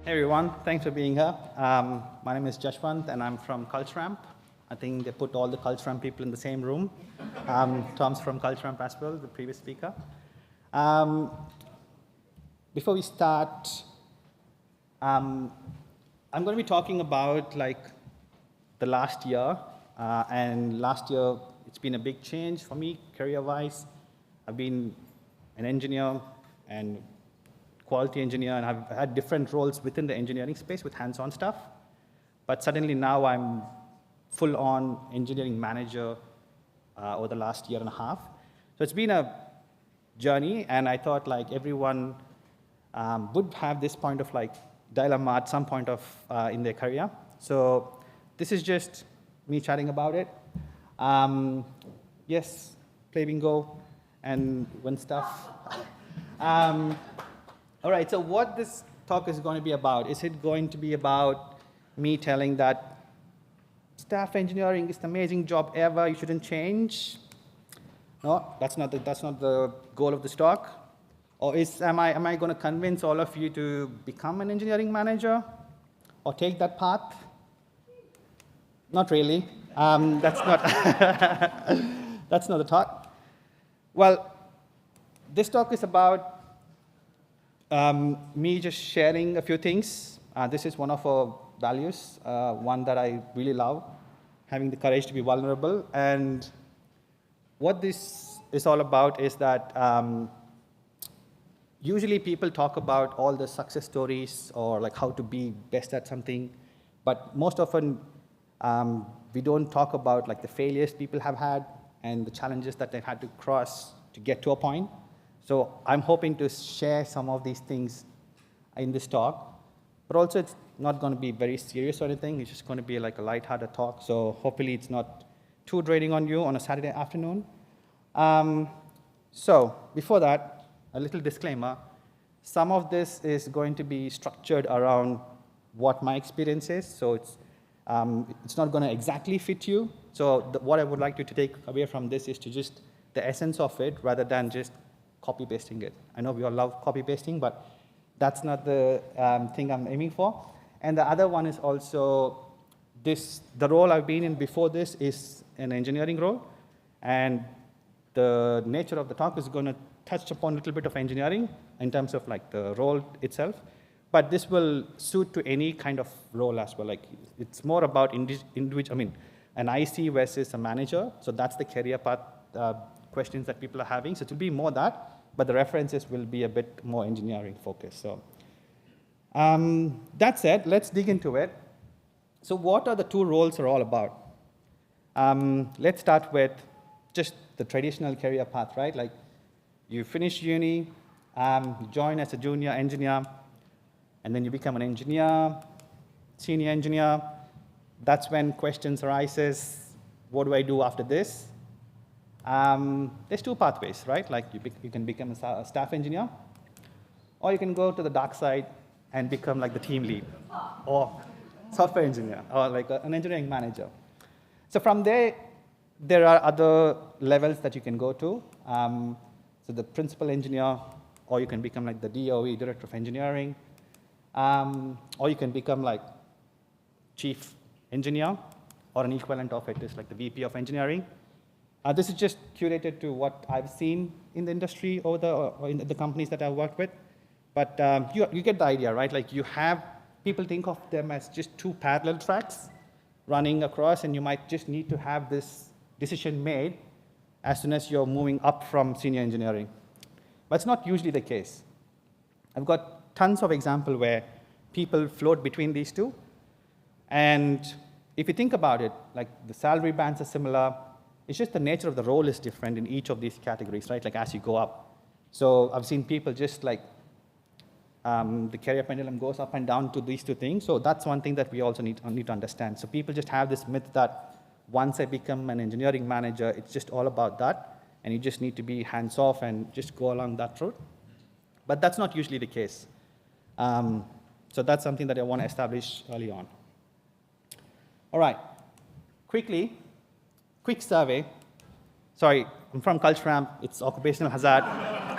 Hey everyone, thanks for being here. My name is Jaswanth and I'm from CultureAmp. I think they put all the CultureAmp people in the same room. Tom's from CultureAmp as well, the previous speaker. Before we start, I'm going to be talking about the last year. And last year, it's been a big change for me career-wise. I've been an engineer and quality engineer, and I've had different roles within the engineering space with hands-on stuff. But suddenly now I'm full-on engineering manager over the last year and a half. So it's been a journey, and I thought everyone would have this point of dilemma at some point of in their career. So this is just me chatting about it. Yes, play bingo and win stuff. All right, so what this talk is going to be about, is it going to be about me telling that staff engineering is the amazing job ever, you shouldn't change? No, that's not the goal of this talk. Or am I going to convince all of you to become an engineering manager or take that path? Not really. That's not that's not the talk. Well, this talk is about me just sharing a few things. This is one of our values, one that I really love, having the courage to be vulnerable. And what this is all about is that usually people talk about all the success stories or how to be best at something, but most often we don't talk about the failures people have had and the challenges that they've had to cross to get to a point. So I'm hoping to share some of these things in this talk, but also it's not going to be very serious or anything. It's just going to be a lighthearted talk. So hopefully it's not too draining on you on a Saturday afternoon. So before that, a little disclaimer. Some of this is going to be structured around what my experience is. So it's not going to exactly fit you. So what I would like you to take away from this is to just the essence of it rather than just copy-pasting it. I know we all love copy-pasting, but that's not the thing I'm aiming for. And the other one is also the role I've been in before this is an engineering role. And the nature of the talk is going to touch upon a little bit of engineering in terms of the role itself. But this will suit to any kind of role as well. It's more about an IC versus a manager. So that's the career path questions that people are having. So it will be more that, but the references will be a bit more engineering focused. So that said, let's dig into it. So what are the two roles are all about? Let's start with just the traditional career path, right? You finish uni, join as a junior engineer, and then you become an engineer, senior engineer. That's when questions arises, what do I do after this? There's two pathways, right? You can become a staff engineer, or you can go to the dark side and become the team lead, or software engineer, or an engineering manager. So from there are other levels that you can go to. So the principal engineer, or you can become the DOE, Director of Engineering, or you can become chief engineer, or an equivalent of it is the VP of engineering. This is just curated to what I've seen in the industry or in the companies that I've worked with. But you get the idea, right? People think of them as just two parallel tracks running across, and you might just need to have this decision made as soon as you're moving up from senior engineering. But it's not usually the case. I've got tons of examples where people float between these two. And if you think about it, the salary bands are similar. It's just the nature of the role is different in each of these categories, right? As you go up. So I've seen people just the career pendulum goes up and down to these two things. So that's one thing that we also need to understand. So people just have this myth that once I become an engineering manager, it's just all about that, and you just need to be hands-off and just go along that route. But that's not usually the case. So that's something that I want to establish early on. All right, quick survey. Sorry, I'm from CultureAmp. It's occupational hazard,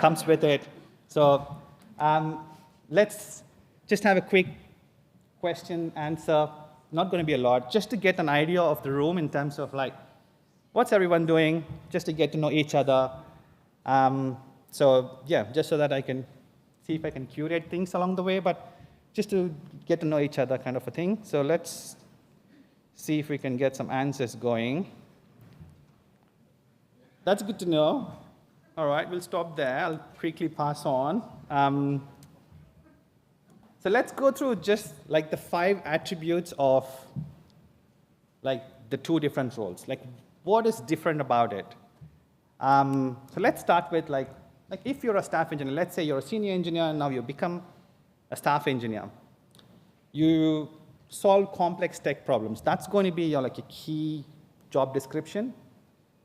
comes with it. So let's just have a quick question, answer, not going to be a lot, just to get an idea of the room in terms of like, what's everyone doing, just to get to know each other. So yeah, just so that I can see if I can curate things along the way, but just to get to know each other kind of a thing. So let's see if we can get some answers going. That's good to know. All right, we'll stop there. I'll quickly pass on. So let's go through just like the 5 attributes of like the 2 different roles. Like what is different about it? So let's start with like if you're a staff engineer, let's say you're a senior engineer and now you become a staff engineer. You solve complex tech problems. That's going to be your like a key job description.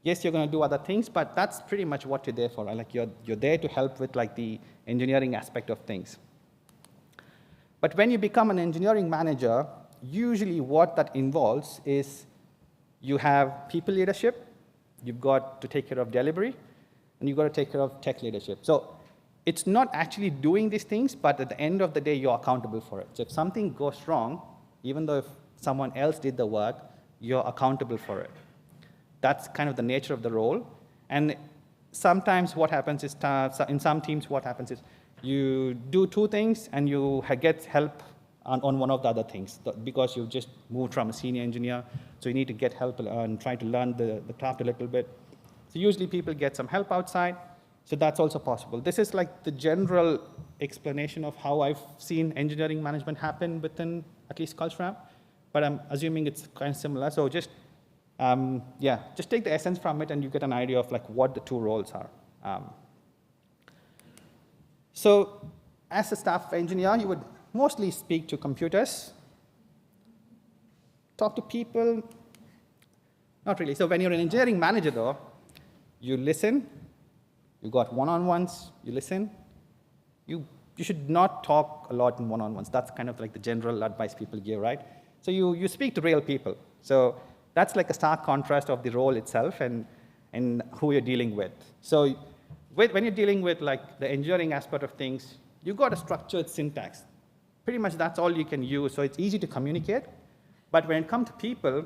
Yes, you're going to do other things, but that's pretty much what you're there for. Right? Like you're there to help with like the engineering aspect of things. But when you become an engineering manager, usually what that involves is you have people leadership, you've got to take care of delivery, and you've got to take care of tech leadership. So it's not actually doing these things, but at the end of the day, you're accountable for it. So if something goes wrong, even though if someone else did the work, you're accountable for it. That's kind of the nature of the role. And sometimes what happens is, in some teams, what happens is you do 2 things and you get help on one of the other things because you just moved from a senior engineer, so you need to get help and try to learn the craft a little bit. So usually people get some help outside, so that's also possible. This is like the general explanation of how I've seen engineering management happen within at least Culture, but I'm assuming it's kind of similar. So just just take the essence from it and you get an idea of like what the 2 roles are. So as a staff engineer, you would mostly speak to computers, talk to people, not really. So when you're an engineering manager though, you listen, you got one-on-ones, you listen. You should not talk a lot in one-on-ones. That's kind of like the general advice people give, right? So you speak to real people. So that's like a stark contrast of the role itself and who you're dealing with. So when you're dealing with like the engineering aspect of things, you've got a structured syntax. Pretty much that's all you can use, so it's easy to communicate. But when it comes to people,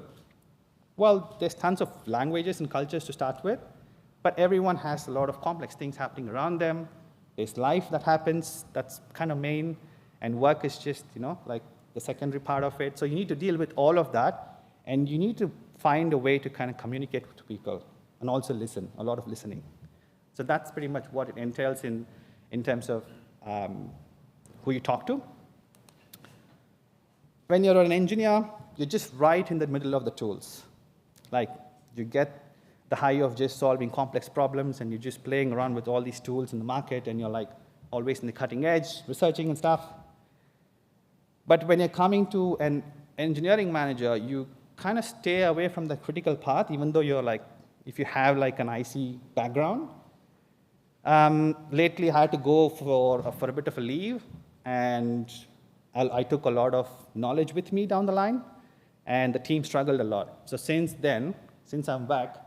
well, there's tons of languages and cultures to start with, but everyone has a lot of complex things happening around them. There's life that happens, that's kind of main, and work is just, like the secondary part of it. So you need to deal with all of that, and you need to find a way to kind of communicate with people and also listen, a lot of listening. So that's pretty much what it entails in terms of who you talk to. When you're an engineer, you're just right in the middle of the tools. Like, you get the high of just solving complex problems, and you're just playing around with all these tools in the market, and you're like always in the cutting edge, researching and stuff. But when you're coming to an engineering manager, you kind of stay away from the critical path, even though you're like, if you have like an IC background. Lately, I had to go for a bit of a leave, and I took a lot of knowledge with me down the line, and the team struggled a lot. So since then, since I'm back,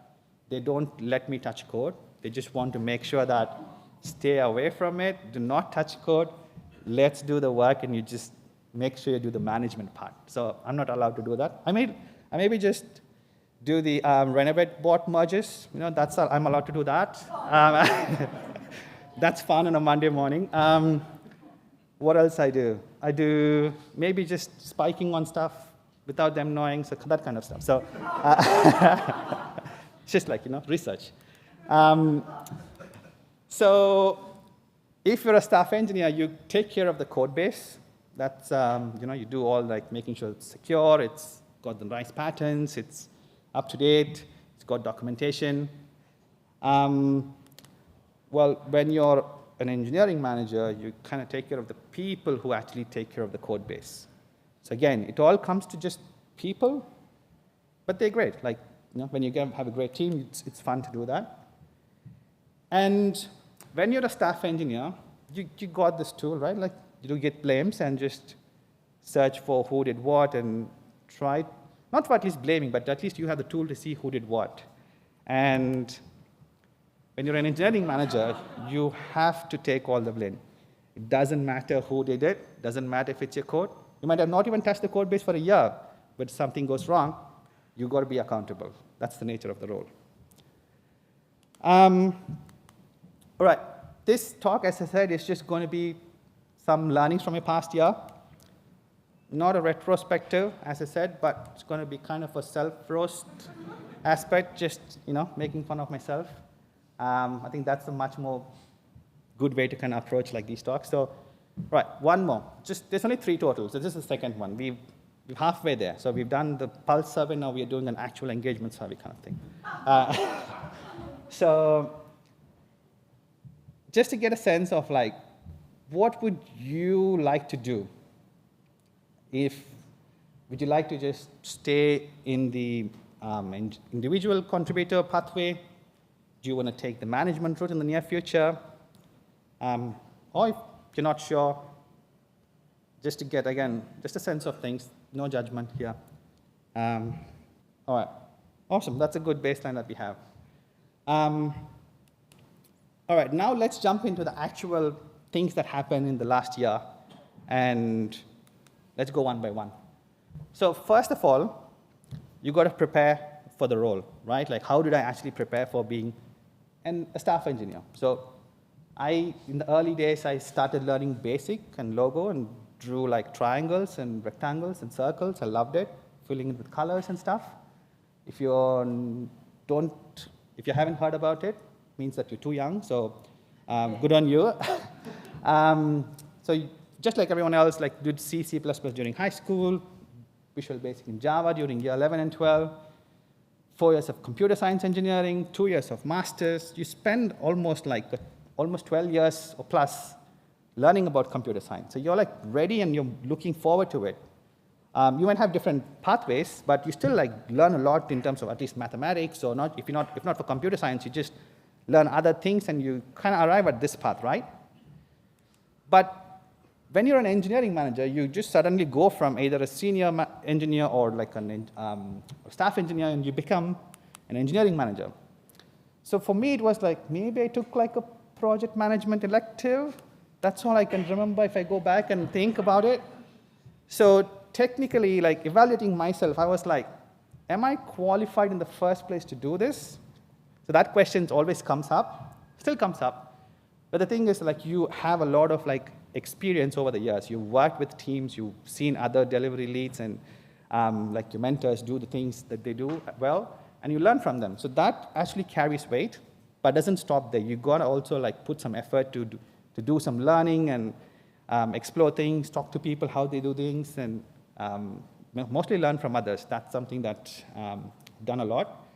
they don't let me touch code. They just want to make sure that stay away from it, do not touch code, let's do the work, and you just make sure you do the management part. So I'm not allowed to do that. I maybe just do the renovate bot merges. That's all. I'm allowed to do that. That's fun on a Monday morning. What else I do? I do maybe just spiking on stuff without them knowing, so that kind of stuff. So it's just like, research. So if you're a staff engineer, you take care of the code base. That's, you do all like making sure it's secure, it's got the nice patterns, it's up to date, it's got documentation. Well, when you're an engineering manager, you kind of take care of the people who actually take care of the code base. So again, it all comes to just people, but they're great. Like, when you have a great team, it's fun to do that. And when you're a staff engineer, you got this tool, right? Like, you do git blames and just search for who did what and try, not for at least blaming, but at least you have the tool to see who did what. And when you're an engineering manager, you have to take all the blame. It doesn't matter who did it, doesn't matter if it's your code, You might have not even touched the code base for a year, but if something goes wrong, you've got to be accountable. That's the nature of the role. All right, this talk, as I said, is just going to be some learnings from your past year. Not a retrospective, as I said, but it's going to be kind of a self-roast aspect, just making fun of myself. I think that's a much more good way to kind of approach like these talks. So, right, one more. There's only 3 total, so this is the second one. We're halfway there. So we've done the pulse survey, now we're doing an actual engagement survey kind of thing. So just to get a sense of like, what would you like to do? Would you like to just stay in the individual contributor pathway? Do you want to take the management route in the near future? Or if you're not sure, just to get, again, just a sense of things, no judgment here. All right, awesome, that's a good baseline that we have. All right, now let's jump into the actual things that happened in the last year, and let's go one by one. So first of all, you got to prepare for the role, right? Like, how did I actually prepare for being a staff engineer? So in the early days, I started learning BASIC and Logo and drew like triangles and rectangles and circles. I loved it, filling it with colors and stuff. If you haven't heard about it, it means that you're too young, so good on you. So just like everyone else, like did C, C++ during high school, Visual Basic in Java during year 11 and 12, 4 years of computer science engineering, 2 years of masters. You spend almost 12 years or plus learning about computer science. So you're like ready and you're looking forward to it. You might have different pathways, but you still like learn a lot in terms of at least mathematics, or not. If not for computer science, you just learn other things and you kind of arrive at this path, right? But when you're an engineering manager, you just suddenly go from either a senior engineer or like a staff engineer, and you become an engineering manager. So for me, it was like, maybe I took like a project management elective. That's all I can remember if I go back and think about it. So technically, like evaluating myself, I was like, am I qualified in the first place to do this? So that question always comes up, still comes up. But the thing is, like, you have a lot of like experience over the years. You've worked with teams, you've seen other delivery leads, and like your mentors do the things that they do well, and you learn from them. So that actually carries weight, but doesn't stop there. You gotta also like put some effort to do some learning and explore things, talk to people how they do things, and mostly learn from others. That's something that I've done a lot.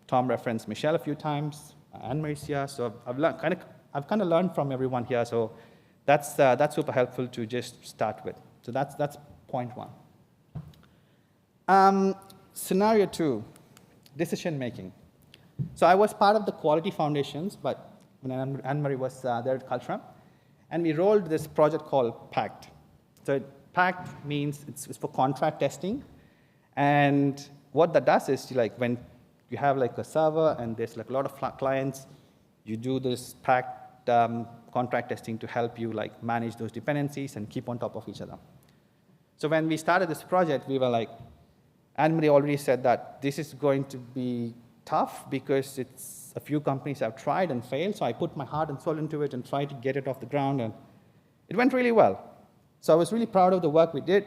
Tom referenced Michelle a few times, and Marcia. So I've kind of learned from everyone here. So that's super helpful to just start with. So that's point one. Scenario 2, decision making. So I was part of the quality foundations, but when Anne-Marie was there at Cultura, and we rolled this project called PACT. So PACT means it's for contract testing, and what that does is like when you have like a server and there's like a lot of clients, you do this PACT contract testing to help you like manage those dependencies and keep on top of each other. So when we started this project, we were like, Anne-Marie already said that this is going to be tough because it's a few companies have tried and failed, so I put my heart and soul into it and tried to get it off the ground, and it went really well. So I was really proud of the work we did.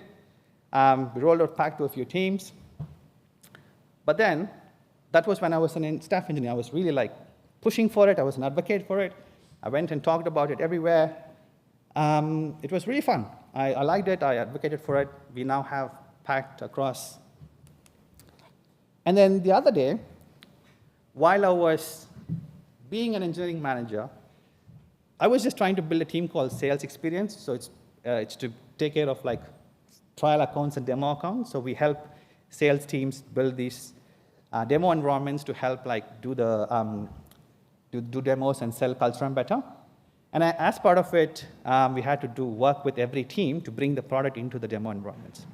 We rolled out PACT to a few teams. But then, that was when I was a staff engineer. I was really like pushing for it. I was an advocate for it. I went and talked about it everywhere. It was really fun. I liked it. I advocated for it. We now have PACT across. And then the other day, while I was being an engineering manager, I was just trying to build a team called Sales Experience. So it's to take care of like trial accounts and demo accounts. So we help sales teams build these demo environments to help like do demos and sell Cultura better. And as part of it, we had to do work with every team to bring the product into the demo environments.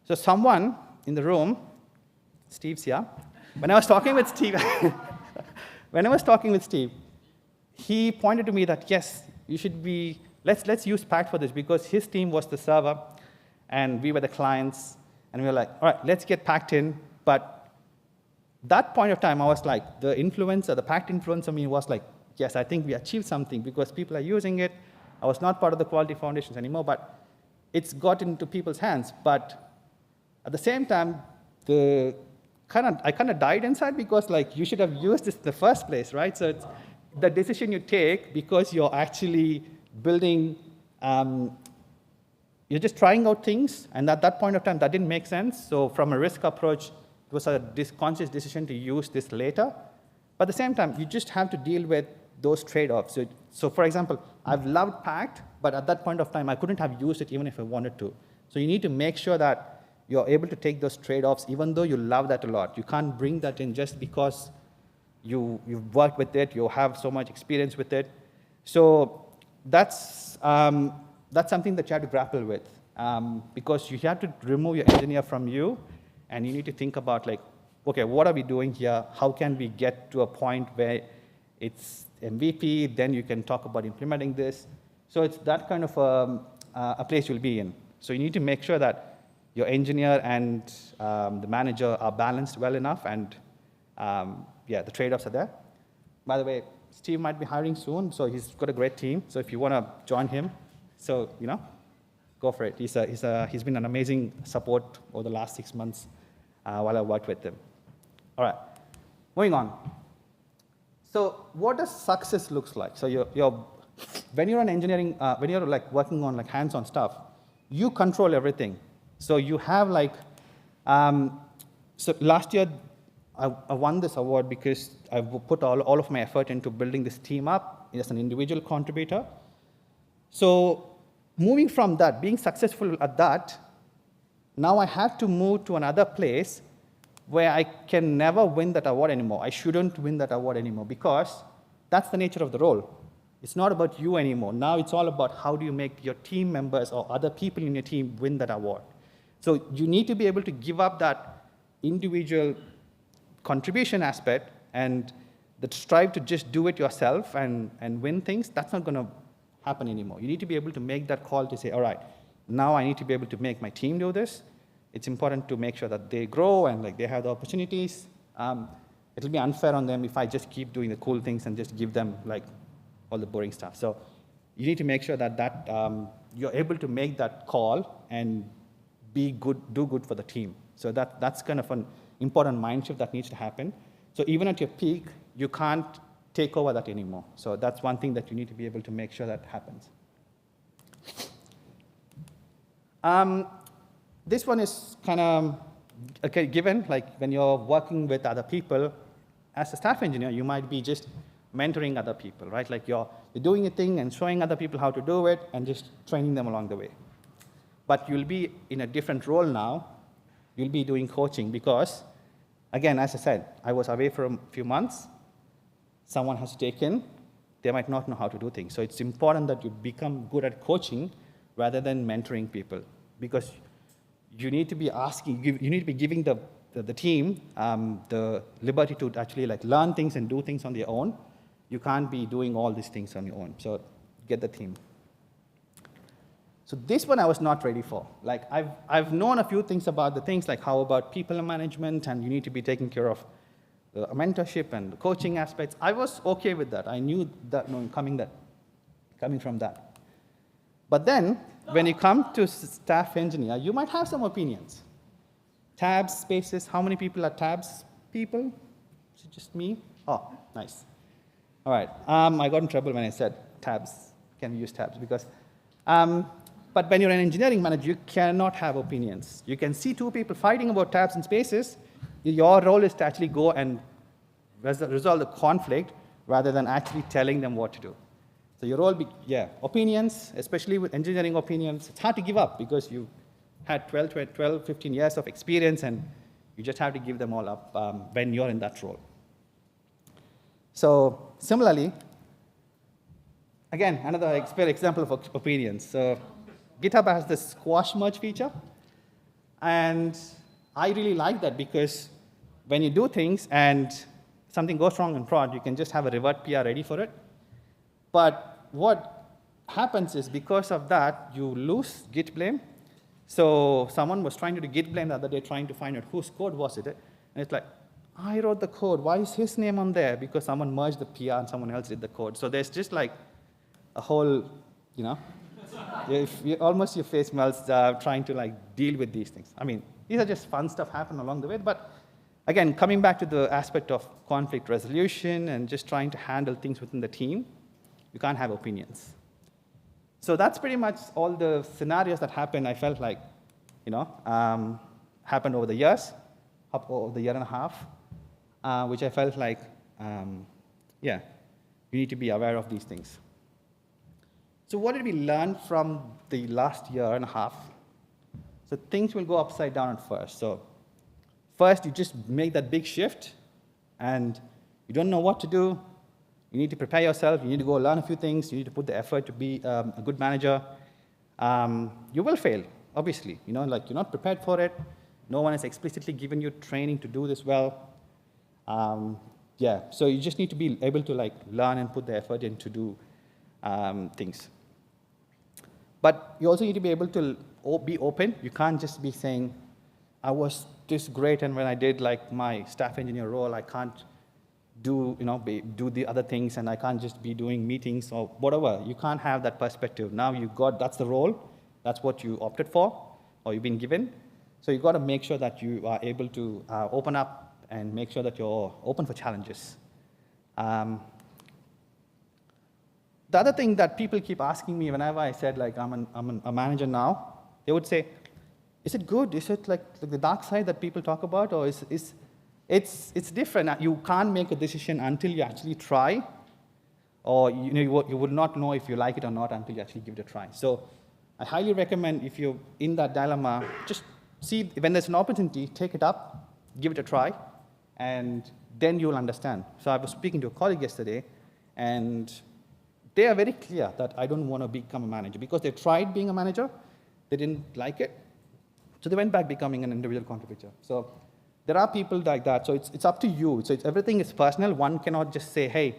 So someone in the room, Steve's here. When I was talking with Steve, he pointed to me that yes, you should be. Let's use PACT for this, because his team was the server, and we were the clients, and we were like, all right, let's get packed in. But that point of time, I was like, the influencer, the packed influencer me was like, yes, I think we achieved something because people are using it. I was not part of the quality foundations anymore, but it's got into people's hands. But at the same time, I kind of died inside because like you should have used this in the first place, right? So it's the decision you take because you're actually building, you're just trying out things, and at that point of time, that didn't make sense. So from a risk approach, it was a conscious decision to use this later. But at the same time, you just have to deal with those trade-offs. So for example, I've loved Pact, but at that point of time, I couldn't have used it even if I wanted to. So you need to make sure that you're able to take those trade-offs, even though you love that a lot. You can't bring that in just because you've worked with it, you have so much experience with it. So that's something that you have to grapple with, because you have to remove your engineer from you, and you need to think about like, okay, what are we doing here? How can we get to a point where it's MVP, then you can talk about implementing this. So it's that kind of a place you'll be in. So you need to make sure that your engineer and the manager are balanced well enough, and yeah, the trade-offs are there. By the way, Steve might be hiring soon, so he's got a great team. So if you want to join him, so go for it. He's been an amazing support over the last 6 months while I worked with him. All right, moving on. So what does success looks like? So when you're in engineering, when you're like working on like hands-on stuff, you control everything. So you have like, so last year I won this award because I put all of my effort into building this team up as an individual contributor. So moving from that, being successful at that, now I have to move to another place where I can never win that award anymore. I shouldn't win that award anymore because that's the nature of the role. It's not about you anymore. Now it's all about how do you make your team members or other people in your team win that award. So you need to be able to give up that individual contribution aspect and the strive to just do it yourself and win things. That's not going to happen anymore. You need to be able to make that call to say, all right, now I need to be able to make my team do this. It's important to make sure that they grow and like they have the opportunities. It'll be unfair on them if I just keep doing the cool things and just give them like all the boring stuff. So you need to make sure that you're able to make that call and be good, do good for the team. So that's kind of an important mind shift that needs to happen. So even at your peak, you can't take over that anymore. So that's one thing that you need to be able to make sure that happens. This one is kind of okay, given, like when you're working with other people, as a staff engineer, you might be just mentoring other people, right? Like you're doing a thing and showing other people how to do it and just training them along the way. But you'll be in a different role now. You'll be doing coaching because, again, as I said, I was away for a few months. Someone has to take in. They might not know how to do things. So it's important that you become good at coaching rather than mentoring people, because you need to be asking, you need to be giving the team the liberty to actually like learn things and do things on their own. You can't be doing all these things on your own. So get the team. So this one I was not ready for. Like I've known a few things about the things like how about people management, and you need to be taking care of the mentorship and the coaching aspects. I was okay with that. I knew that coming from that. But then when you come to staff engineer, you might have some opinions. Tabs, spaces, how many people are tabs people? Is it just me? Oh, nice. All right, I got in trouble when I said tabs. Can we use tabs? Because, but when you're an engineering manager, you cannot have opinions. You can see two people fighting about tabs and spaces. Your role is to actually go and resolve the conflict rather than actually telling them what to do. So your role, opinions, especially with engineering opinions, it's hard to give up because you had 12, 15 years of experience and you just have to give them all up when you're in that role. So similarly, again, another example of opinions. So GitHub has this squash merge feature, and I really like that because when you do things and something goes wrong in prod, you can just have a revert PR ready for it. But what happens is because of that, you lose Git blame. So someone was trying to do Git blame the other day, trying to find out whose code was it. And it's like, I wrote the code. Why is his name on there? Because someone merged the PR and someone else did the code. So there's just like a whole, you know, almost your face melts trying to like deal with these things. I mean, these are just fun stuff happen along the way. But again, coming back to the aspect of conflict resolution and just trying to handle things within the team, you can't have opinions. So that's pretty much all the scenarios that happened, I felt like, you know, happened over the years, up over the year and a half, which I felt like, yeah, you need to be aware of these things. So what did we learn from the last year and a half? So things will go upside down at first. So first, you just make that big shift, and you don't know what to do. You need to prepare yourself. You need to go learn a few things. You need to put the effort to be a good manager. You will fail, obviously. You know, like you're not prepared for it. No one has explicitly given you training to do this well. Yeah, so you just need to be able to like learn and put the effort in to do things. But you also need to be able to be open. You can't just be saying, I was this great, and when I did like my staff engineer role, I can't do, you know, do the other things, and I can't just be doing meetings or whatever. You can't have that perspective. Now you've got, that's the role. That's what you opted for, or you've been given. So you've got to make sure that you are able to open up and make sure that you're open for challenges. The other thing that people keep asking me whenever I said, like, I'm a manager now, they would say, is it good? Is it like the dark side that people talk about? Or it's different. You can't make a decision until you actually try, or you would not know if you like it or not until you actually give it a try. So I highly recommend, if you're in that dilemma, just see when there's an opportunity, take it up, give it a try, and then you'll understand. So I was speaking to a colleague yesterday, and they are very clear that I don't want to become a manager because they tried being a manager, they didn't like it, so they went back becoming an individual contributor. So there are people like that, so it's up to you. So everything is personal. One cannot just say, hey,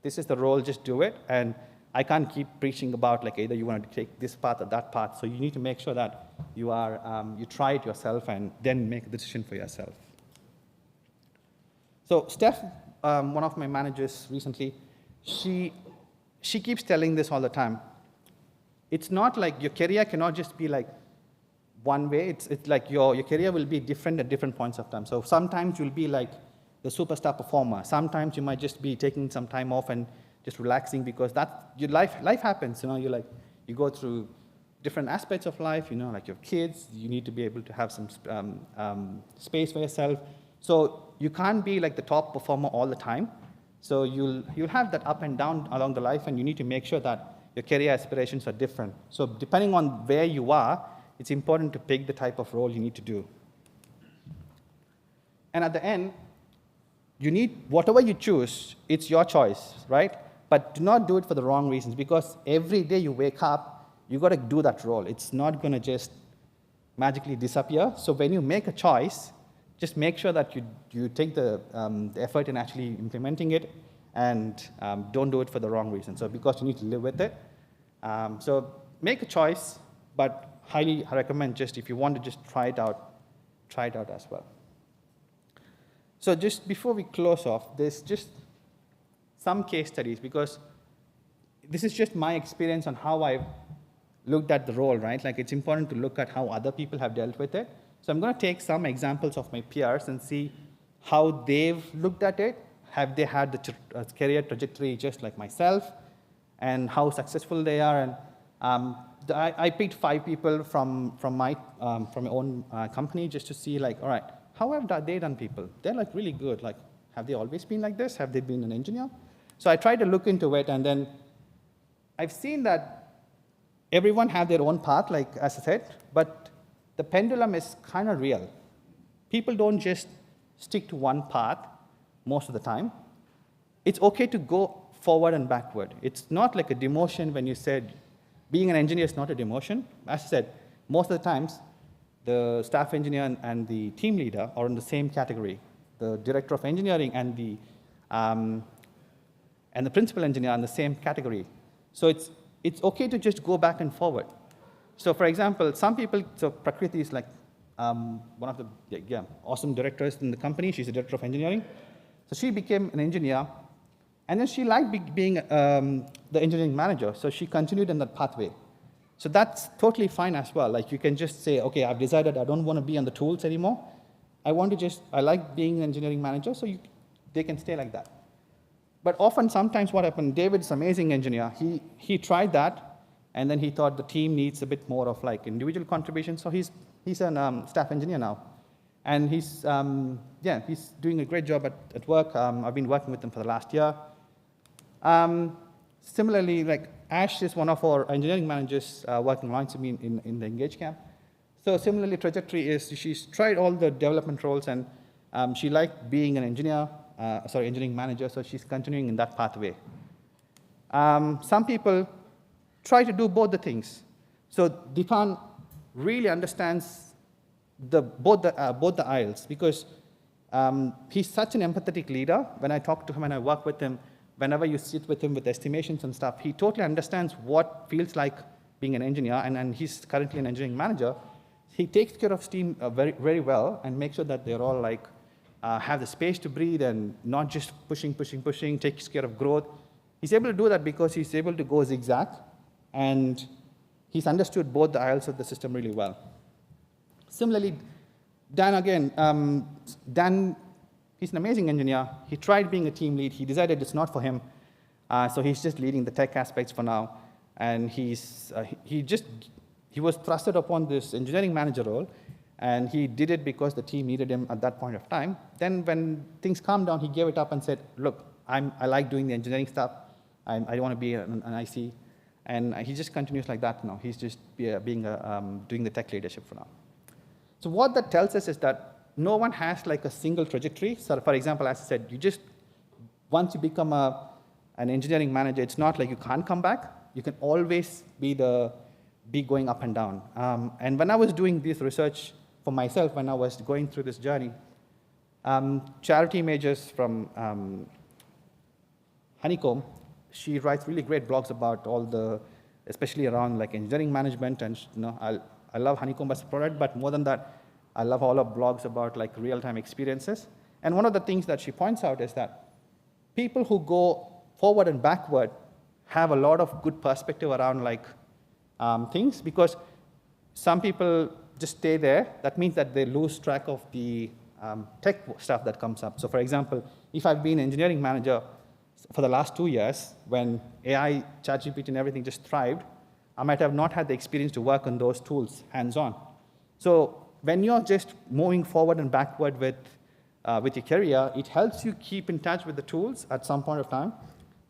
this is the role, just do it, and I can't keep preaching about like either you want to take this path or that path. So you need to make sure that you try it yourself and then make a decision for yourself. So Steph, one of my managers recently, she keeps telling this all the time. It's not like your career cannot just be like one way. It's like your career will be different at different points of time. So sometimes you'll be like the superstar performer. Sometimes you might just be taking some time off and just relaxing because your life happens. You know, you go through different aspects of life. You know, like your kids. You need to be able to have some space for yourself. So you can't be like the top performer all the time. So you'll have that up and down along the life, and you need to make sure that your career aspirations are different. So depending on where you are, it's important to pick the type of role you need to do. And at the end, you need, whatever you choose, it's your choice, right? But do not do it for the wrong reasons, because every day you wake up, you've got to do that role. It's not going to just magically disappear. So when you make a choice, just make sure that you take the effort in actually implementing it, and don't do it for the wrong reason. So because you need to live with it. So make a choice, but highly recommend just if you want to just try it out as well. So just before we close off, there's just some case studies, because this is just my experience on how I've looked at the role, right? Like it's important to look at how other people have dealt with it. So I'm going to take some examples of my peers and see how they've looked at it. Have they had the career trajectory just like myself, and how successful they are? And I picked 5 people from my own company just to see, like, all right, how have they done people? They're like really good. Like, have they always been like this? Have they been an engineer? So I tried to look into it, and then I've seen that everyone have their own path, like as I said, but the pendulum is kind of real. People don't just stick to one path most of the time. It's okay to go forward and backward. It's not like a demotion when you said being an engineer is not a demotion. As I said, most of the times, the staff engineer and the team leader are in the same category. The director of engineering and the principal engineer are in the same category. So it's okay to just go back and forward. So for example, some people, so Prakriti is like one of the awesome directors in the company. She's a director of engineering. So she became an engineer, and then she liked being the engineering manager, so she continued in that pathway. So that's totally fine as well. Like you can just say, okay, I've decided I don't want to be on the tools anymore. I like being an engineering manager, so they can stay like that. But often, sometimes what happened, David's an amazing engineer. He tried that, and then he thought the team needs a bit more of like individual contribution, so he's a staff engineer now. And he's doing a great job at work. I've been working with him for the last year. Similarly, like Ash is one of our engineering managers working alongside me in the Engage camp. So similarly, trajectory is she's tried all the development roles, and she liked being an engineering manager, so she's continuing in that pathway. Some people try to do both the things. So Dipan really understands both the aisles, because he's such an empathetic leader. When I talk to him and I work with him, whenever you sit with him with estimations and stuff, he totally understands what feels like being an engineer, and he's currently an engineering manager. He takes care of his team very, very well and makes sure that they're all like have the space to breathe and not just pushing, takes care of growth. He's able to do that because he's able to go zigzag, and he's understood both the aisles of the system really well. Similarly, Dan again, he's an amazing engineer. He tried being a team lead. He decided it's not for him, so he's just leading the tech aspects for now. And he was thrusted upon this engineering manager role, and he did it because the team needed him at that point of time. Then when things calmed down, he gave it up and said, look, I like doing the engineering stuff. I don't want to be an IC. And he just continues like that now. He's just doing the tech leadership for now. So what that tells us is that no one has like a single trajectory. So for example, as I said, once you become an engineering manager, it's not like you can't come back. You can always be going up and down. And when I was doing this research for myself, when I was going through this journey, Charity Majors from Honeycomb, she writes really great blogs about especially around like engineering management, and I love Honeycomb as a product, but more than that, I love all her blogs about like real-time experiences. And one of the things that she points out is that people who go forward and backward have a lot of good perspective around like things, because some people just stay there. That means that they lose track of the tech stuff that comes up. So for example, if I've been engineering manager for the last 2 years, when AI, ChatGPT and everything just thrived, I might have not had the experience to work on those tools hands-on. So when you're just moving forward and backward with your career, it helps you keep in touch with the tools at some point of time.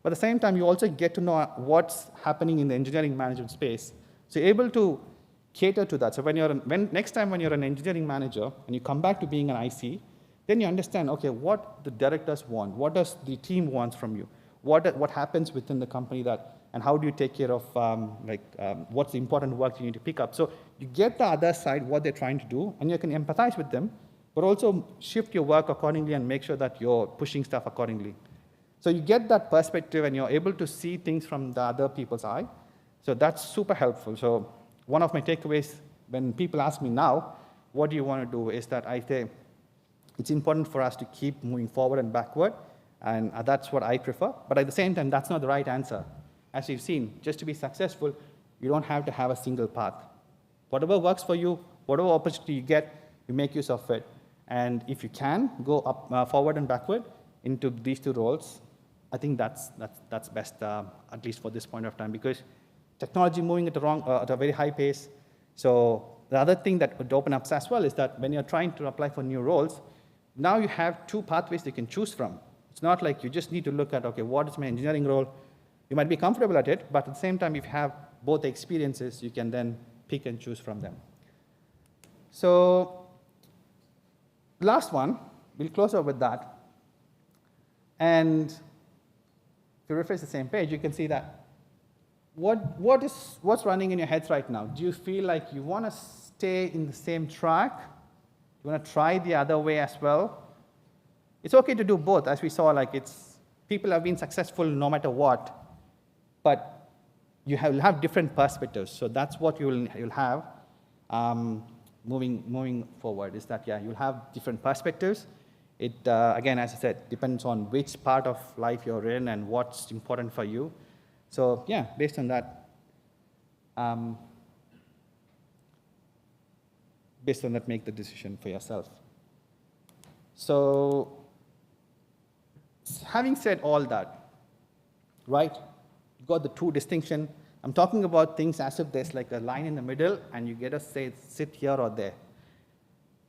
But at the same time, you also get to know what's happening in the engineering management space. So you're able to cater to that. So next time when you're an engineering manager and you come back to being an IC, then you understand, okay, what the directors want, what does the team wants from you, what happens within the company and how do you take care of what's the important work you need to pick up. So you get the other side, what they're trying to do, and you can empathize with them, but also shift your work accordingly and make sure that you're pushing stuff accordingly. So you get that perspective and you're able to see things from the other people's eye. So that's super helpful. So one of my takeaways when people ask me now, what do you want to do, is that I say it's important for us to keep moving forward and backward, and that's what I prefer. But at the same time, that's not the right answer. As you've seen, just to be successful, you don't have to have a single path. Whatever works for you, whatever opportunity you get, you make use of it. And if you can go up, forward and backward into these two roles, I think that's best, at least for this point of time, because technology moving at a very high pace. So the other thing that would open up as well is that when you're trying to apply for new roles, now you have two pathways you can choose from. It's not like you just need to look at, okay, what is my engineering role? You might be comfortable at it, but at the same time, if you have both the experiences, you can then pick and choose from them. So last one, we'll close up with that. And if you refresh the same page, you can see that what's running in your heads right now? Do you feel like you want to stay in the same track? You want to try the other way as well? It's okay to do both, as we saw, like people have been successful no matter what. But you'll have different perspectives. So that's what you'll have moving forward, is that, yeah, you'll have different perspectives. It, again, as I said, depends on which part of life you're in and what's important for you. So, yeah, based on that, make the decision for yourself. So, having said all that, right, you got the two distinction. I'm talking about things as if there's like a line in the middle and you get to say, sit here or there.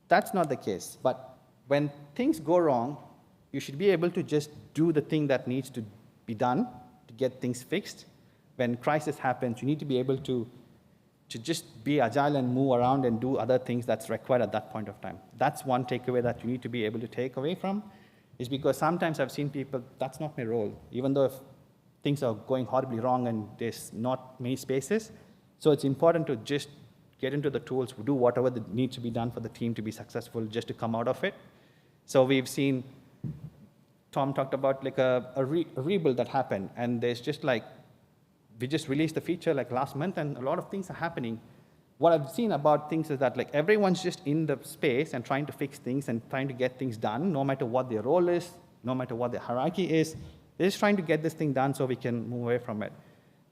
That's not the case. But when things go wrong, you should be able to just do the thing that needs to be done to get things fixed. When crisis happens, you need to be able to just be agile and move around and do other things that's required at that point of time. That's one takeaway that you need to be able to take away from, is because sometimes I've seen people, that's not my role, even though if things are going horribly wrong and there's not many spaces. So it's important to just get into the tools, do whatever that needs to be done for the team to be successful, just to come out of it. So we've seen, Tom talked about like a rebuild that happened, and there's just like, we just released the feature like last month, and a lot of things are happening. What I've seen about things is that like everyone's just in the space and trying to fix things and trying to get things done, no matter what their role is, no matter what their hierarchy is. They're just trying to get this thing done so we can move away from it.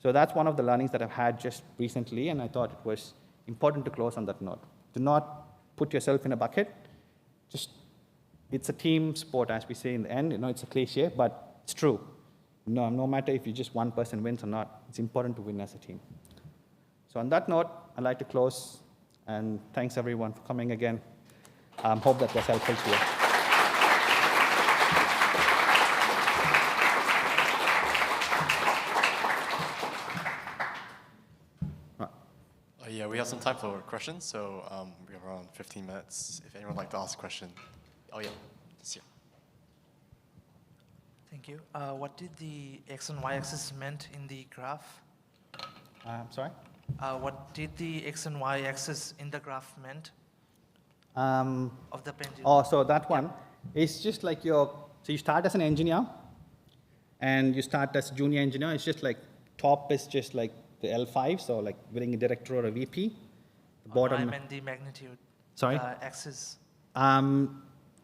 So that's one of the learnings that I've had just recently, and I thought it was important to close on that note. Do not put yourself in a bucket. Just, it's a team sport, as we say in the end. You know, it's a cliche, but it's true. No matter if you just one person wins or not, it's important to win as a team. So on that note, I'd like to close, and thanks everyone for coming again. Hope that was helpful to you. Yeah, we have some time for questions, so we have around 15 minutes. If anyone would like to ask a question. Oh yeah, this here. Thank you. What did the X and Y axis meant in the graph? Sorry? What did the X and Y axis in the graph meant? Of the pendulum? Oh, so that one is just like so you start as an engineer, and you start as junior engineer. It's just like, top is just like the L5, so like winning a director or a VP. The bottom. I meant the magnitude. Sorry? Axis.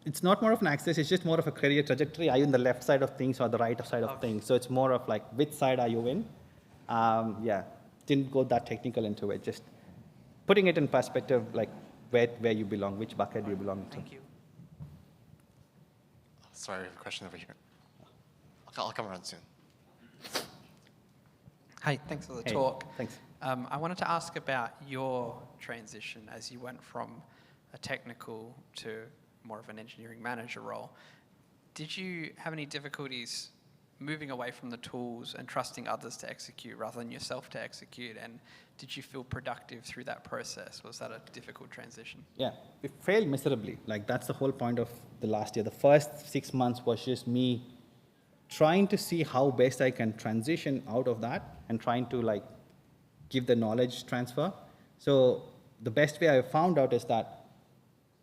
It's not more of an axis, it's just more of a career trajectory. Are you in the left side of things or the right side of things? So it's more of like, which side are you in? Yeah, didn't go that technical into it, just putting it in perspective, like where you belong, which bucket do you belong to. Thank you. Sorry, we have a question over here. I'll come around soon. Hey, thanks for the talk. Thanks. I wanted to ask about your transition as you went from a technical to more of an engineering manager role. Did you have any difficulties moving away from the tools and trusting others to execute rather than yourself to execute? And did you feel productive through that process? Was that a difficult transition? Yeah, we failed miserably. Like, that's the whole point of the last year. The first 6 months was just me trying to see how best I can transition out of that and trying to like give the knowledge transfer. So the best way I found out is that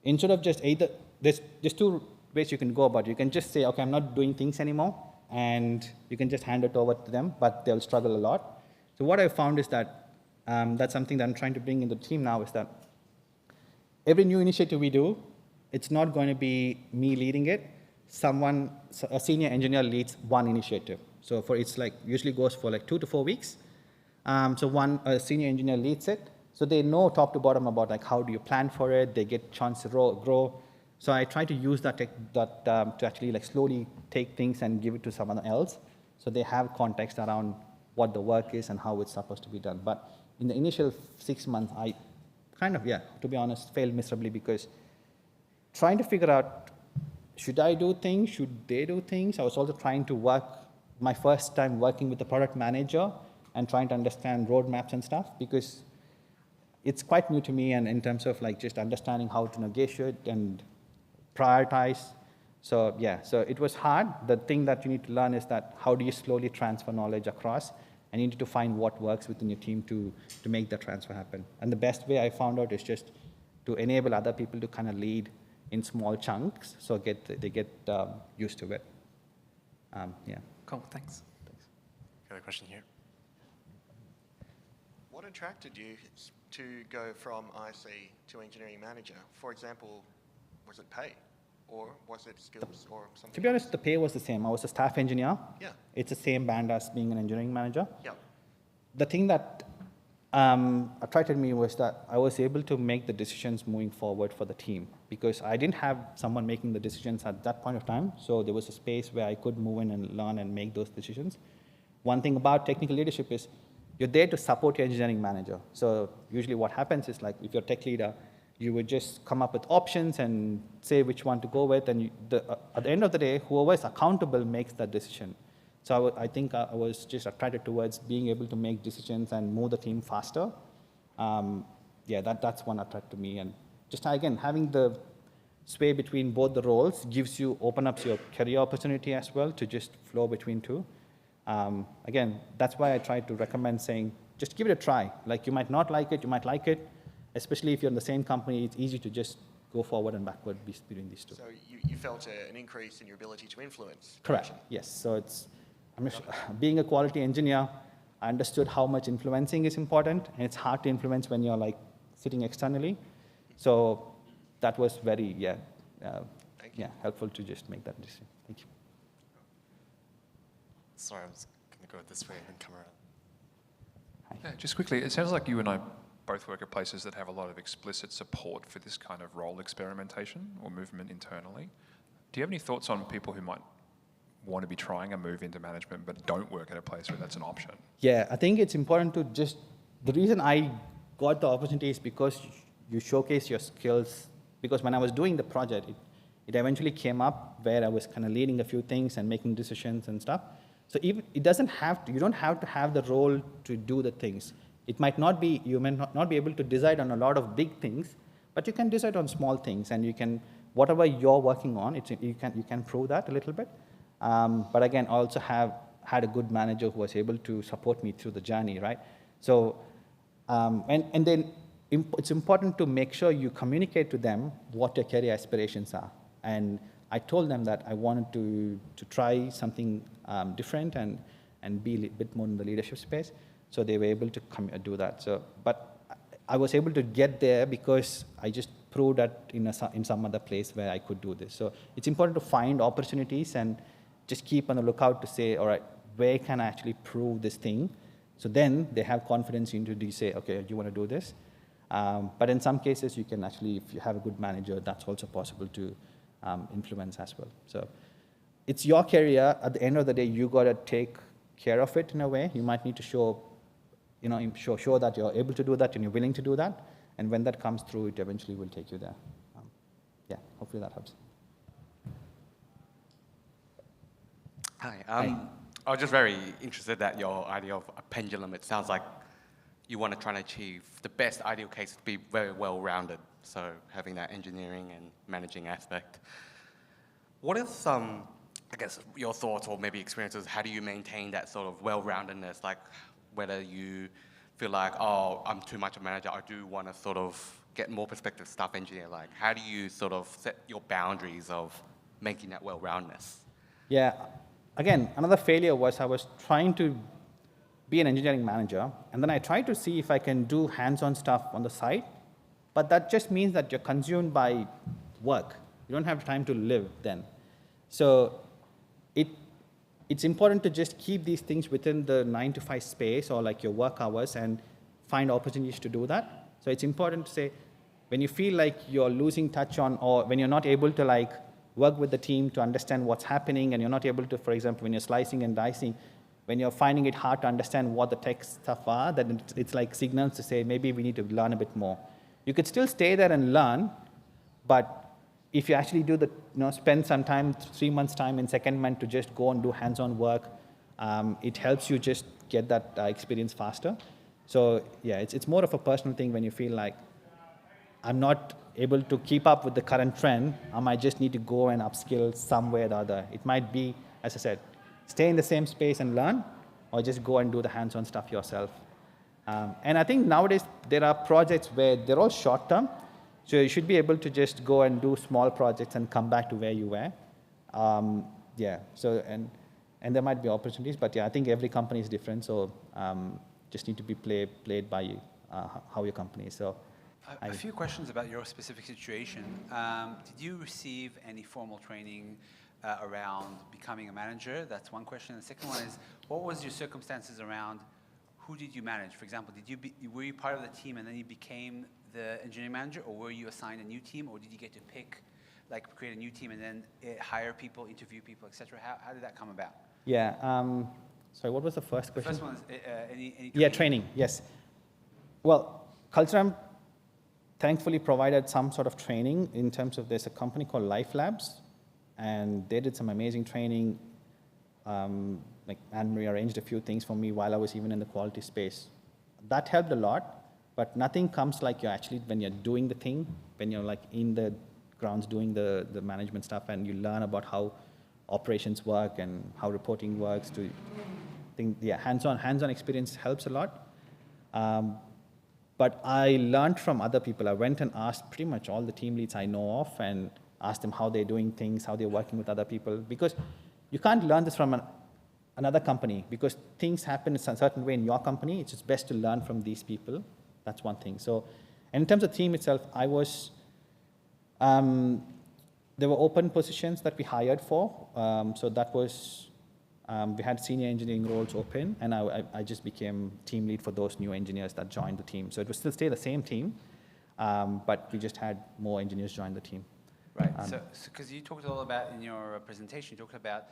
instead of just either, there's just two ways you can go about it. You can just say, okay, I'm not doing things anymore, and you can just hand it over to them, but they'll struggle a lot. So what I found is that that's something that I'm trying to bring in the team now, is that every new initiative we do, it's not going to be me leading it. A senior engineer leads one initiative. So it's like, usually goes for like 2 to 4 weeks. So a senior engineer leads it. So they know top to bottom about like how do you plan for it. They get chance to grow. So I try to use that to actually like slowly take things and give it to someone else, so they have context around what the work is and how it's supposed to be done. But in the initial 6 months, I kind of, to be honest, failed miserably, because trying to figure out, should I do things? Should they do things? I was also trying to work, my first time working with the product manager and trying to understand roadmaps and stuff, because it's quite new to me, and in terms of like just understanding how to negotiate and prioritize. So so it was hard. The thing that you need to learn is that how do you slowly transfer knowledge across, and you need to find what works within your team to make the transfer happen. And the best way I found out is just to enable other people to kind of lead in small chunks, so they get used to it. Cool, thanks. Got a question here. What attracted you to go from IC to engineering manager? For example, was it pay? Or was it skills or something To be honest, else? the pay was the same. I was a staff engineer. Yeah. It's the same band as being an engineering manager. Yeah. The thing that attracted me was that I was able to make the decisions moving forward for the team because I didn't have someone making the decisions at that point of time. So there was a space where I could move in and learn and make those decisions. One thing about technical leadership is you're there to support your engineering manager. So usually what happens is like if you're a tech leader, you would just come up with options and say which one to go with. And at the end of the day, whoever is accountable makes that decision. So I think I was just attracted towards being able to make decisions and move the team faster. Yeah, that's one attract to me. And just again, having the sway between both the roles open up your career opportunity as well to just flow between two. Again, that's why I try to recommend saying, just give it a try. Like you might not like it, you might like it. Especially if you're in the same company, it's easy to just go forward and backward between these two. So you felt an increase in your ability to influence? Correct, yes. So being a quality engineer, I understood how much influencing is important, and it's hard to influence when you're like sitting externally. So that was very, helpful to just make that decision. Thank you. Sorry, I was going to go this way and then come around. Yeah, just quickly, it sounds like you and I both work at places that have a lot of explicit support for this kind of role experimentation or movement internally. Do you have any thoughts on people who might want to be trying a move into management but don't work at a place where that's an option? Yeah, I think it's important to the reason I got the opportunity is because you showcase your skills. Because when I was doing the project, it eventually came up where I was kind of leading a few things and making decisions and stuff. So even, you don't have to have the role to do the things. It might not be, you may not be able to decide on a lot of big things, but you can decide on small things, and you can, whatever you're working on, you can prove that a little bit. But again, I also had a good manager who was able to support me through the journey, right? So, and then it's important to make sure you communicate to them what your career aspirations are. And I told them that I wanted to try something different and be a bit more in the leadership space. So they were able to do that. So, but I was able to get there because I just proved that in some other place where I could do this. So it's important to find opportunities and just keep on the lookout to say, all right, where can I actually prove this thing? So then they have confidence into you say, okay, do you want to do this? But in some cases, you can actually, if you have a good manager, that's also possible to influence as well. So it's your career. At the end of the day, you got to take care of it in a way. You might need to show that you're able to do that and you're willing to do that. And when that comes through, it eventually will take you there. Yeah, hopefully that helps. Hi. Hi. I was just very interested at your idea of a pendulum. It sounds like you want to try and achieve the best ideal case to be very well-rounded. So having that engineering and managing aspect. What is I guess, your thoughts or maybe experiences, how do you maintain that sort of well-roundedness? Like whether you feel like, oh, I'm too much a manager, I do want to sort of get more perspective staff engineer. Like how do you sort of set your boundaries of making that well-roundedness? Yeah, again, another failure was I was trying to be an engineering manager, and then I tried to see if I can do hands-on stuff on the side, but that just means that you're consumed by work. You don't have time to live then. So it's important to just keep these things within the 9 to 5 space or like your work hours and find opportunities to do that. So it's important to say, when you feel like you're losing touch on, or when you're not able to like work with the team to understand what's happening, and you're not able to, for example, when you're slicing and dicing, when you're finding it hard to understand what the tech stuff are, then it's like signals to say, maybe we need to learn a bit more. You could still stay there and learn, but if you actually do spend some time, 3 months time in secondment to just go and do hands-on work, it helps you just get that experience faster. So yeah, it's more of a personal thing when you feel like, I'm not able to keep up with the current trend, I might just need to go and upskill some way or the other. It might be, as I said, stay in the same space and learn, or just go and do the hands-on stuff yourself. And I think nowadays there are projects where they're all short-term, so you should be able to just go and do small projects and come back to where you were. Yeah, so, and there might be opportunities, but yeah, I think every company is different, so just need to be played by you, how your company is. So A few questions about your specific situation. Did you receive any formal training around becoming a manager? That's one question. The second one is, what was your circumstances around who did you manage? For example, were you part of the team and then you became the engineering manager, or were you assigned a new team, or did you get to pick, like create a new team and then hire people, interview people, etc.? How did that come about? Yeah. Sorry, what was the first question? The first one is any training? Yeah, training, yes. Well, Culturam thankfully provided some sort of training in terms of, there's a company called Life Labs, and they did some amazing training. Like Anne-Marie arranged a few things for me while I was even in the quality space. That helped a lot, but nothing comes like you're actually, when you're doing the thing, when you're like in the grounds doing the management stuff, and you learn about how operations work and how reporting works. Yeah, hands-on experience helps a lot. But I learned from other people. I went and asked pretty much all the team leads I know of and asked them how they're doing things, how they're working with other people, because you can't learn this from another company, because things happen in a certain way in your company. It's just best to learn from these people. That's one thing. So in terms of team itself, I was, there were open positions that we hired for. So that was, we had senior engineering roles open, and I just became team lead for those new engineers that joined the team. So it was still stay the same team, but we just had more engineers join the team. Right, so because you talked a lot about, in your presentation, you talked about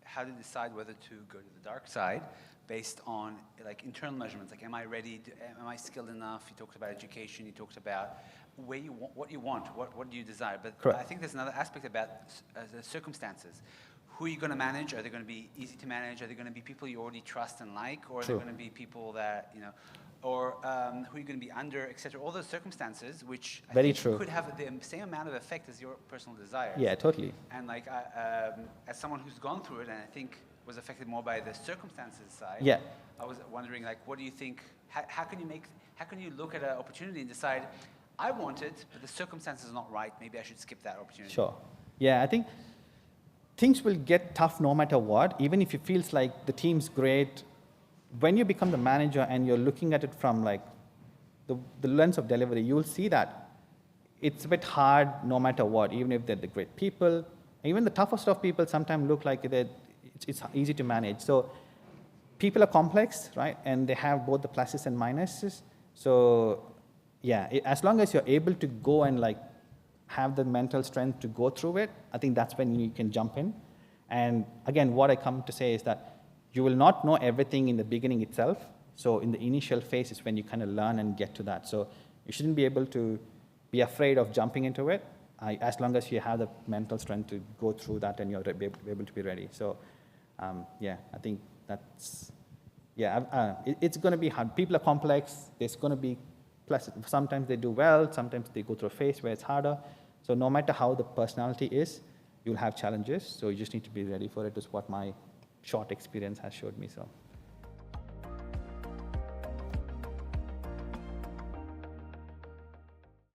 how to decide whether to go to the dark side based on like internal measurements, like am I ready, am I skilled enough? You talked about education, you talked about where you want, what do you desire? But Correct. I think there's another aspect about the circumstances. Who are you going to manage? Are they going to be easy to manage? Are they going to be people you already trust and like? Or are they going to be people that, you know, or who are you going to be under, etc.? All those circumstances, which I think could have the same amount of effect as your personal desires. Yeah, totally. And like, as someone who's gone through it, and I think was affected more by the circumstances side, yeah. I was wondering, like, what do you think? How can you look at an opportunity and decide, I want it, but the circumstances are not right. Maybe I should skip that opportunity. Sure. Yeah, I think things will get tough no matter what, even if it feels like the team's great. When you become the manager and you're looking at it from like the lens of delivery, you'll see that it's a bit hard no matter what, even if they're the great people. Even the toughest of people sometimes look like it's easy to manage. So people are complex, right? And they have both the pluses and minuses. So yeah, as long as you're able to go and like have the mental strength to go through it, I think that's when you can jump in. And again, what I come to say is that you will not know everything in the beginning itself. So in the initial phase is when you kind of learn and get to that. So you shouldn't be able to be afraid of jumping into it, as long as you have the mental strength to go through that and you're able to be ready. So yeah, I think that's, yeah, it's going to be hard. People are complex. There's going to be, plus sometimes they do well, sometimes they go through a phase where it's harder. So no matter how the personality is, you'll have challenges. So you just need to be ready for it, is what my short experience has showed me. So.